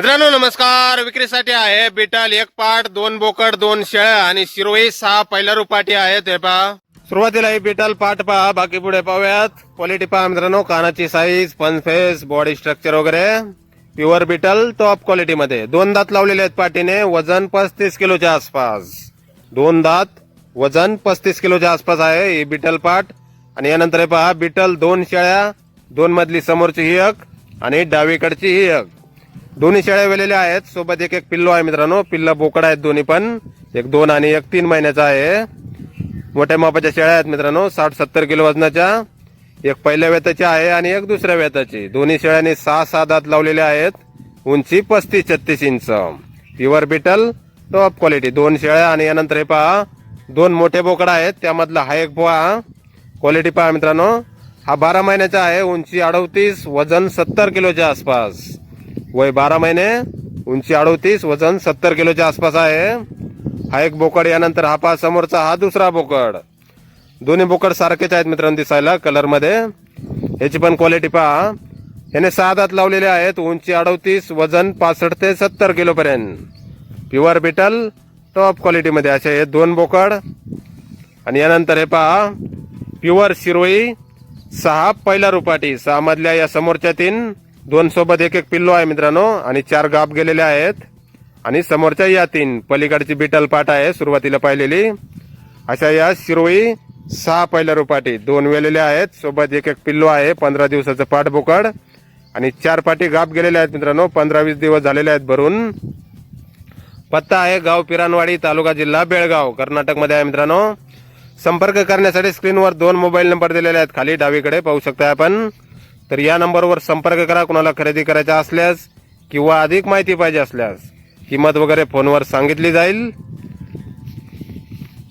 मित्रांनो नमस्कार. विक्रीसाठी आहे बिटल एक पाट, दोन बोकड, दोन शेळ्या आणि शिरोई 6 पहिल्या रुपाटी आहेत. हे पहा, सुरुवातीला ही बिटल पाट पहा, बाकी पुढे पाहूयात. क्वालिटी पहा मित्रांनो, कानाची साईज, पंचफेस, बॉडी स्ट्रक्चर वगैरे प्युअर बिटल टॉप क्वालिटी मध्ये. 2 दात लावलेले आहेत पाटीने. वजन 35 किलोच्या आसपास. 2 दात, वजन 35 किलोच्या आसपास आहे ही बिटल पाट. आणि यानंतर हे पहा बिटल 2 शेळ्या, 2 मधली समोरची ही एक आणि डावीकडची ही एक. दोन्ही शेळ्या वेलेल्या आहेत. सोबत एक पिल्लो आहे मित्रांनो. पिल्ला बोकड आहेत दोन्ही पण. एक 2 आणि एक 3 महिन्याचा आहे. मोठ्या मापाच्या शेळ्या आहेत मित्रांनो, 60-70 किलो वजनाच्या. एक पहिल्या वेताची आहे आणि एक दुसऱ्या वेताची. दोन्ही शेळ्यांनी 6 दात लावलेले आहेत. उंची 35-36 inch. Pure Beetal top quality. 2 शेळ्या आणि यानंतर हे पहा 2 मोठे बोकड आहेत. त्यामधला हा एक पहा. क्वालिटी पहा मित्रांनो, हा 12 महिन्याचा आहे. उंची 38, वजन 70 किलोच्या आसपास. वय 12 महिने, उंची 38, वजन 70 किलोच्या आसपास आहे. हा एक बोकड. यानंतर हा पहा समोरचा, हा दुसरा बोकड. दोन्ही बोकड सारखेच आहेत मित्रांनो दिसायला कलर मध्ये. याची पण क्वालिटी पहा. याने 6 दात लावलेले आहेत. उंची 38, वजन 65 ते 70 किलो पर्यंत. प्युअर बिटल टॉप क्वालिटी मध्ये असे हे 2 बोकड. आणि यानंतर हे पहा प्युअर शिरोई 6 पहिला रुपाटी. 6 मधल्या या समोरच्या 3, 2 सोबत एक पिल्लो आहे मित्रांनो. आणि 4 गाप गेलेले आहेत. आणि समोरच्या या 3, पलीकडची बिटल पाट आहे सुरुवातीला पाहिलेली. अशा या शिरोई 6 पहिल्या रुपाटी. 2 वेलेल्या आहेत. सोबत एक पिल्लो आहे. 15 दिवसाचं पाट बोकड. आणि 4 पाटी गाप गेलेल्या आहेत मित्रांनो. 15-20 दिवस झालेले आहेत भरून. पत्ता आहे गाव पिरानवाडी, तालुका जिल्हा बेळगाव, कर्नाटक मध्ये आहे मित्रांनो. संपर्क करण्यासाठी स्क्रीनवर 2 मोबाईल नंबर दिलेले आहेत खाली डावीकडे पाहू शकता आपण. तर या नंबरवर संपर्क करा. कुणाला खरेदी करायचा असल्यास किंवा अधिक माहिती पाहिजे असल्यास किंमत वगैरे फोनवर सांगितली जाईल.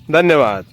धन्यवाद.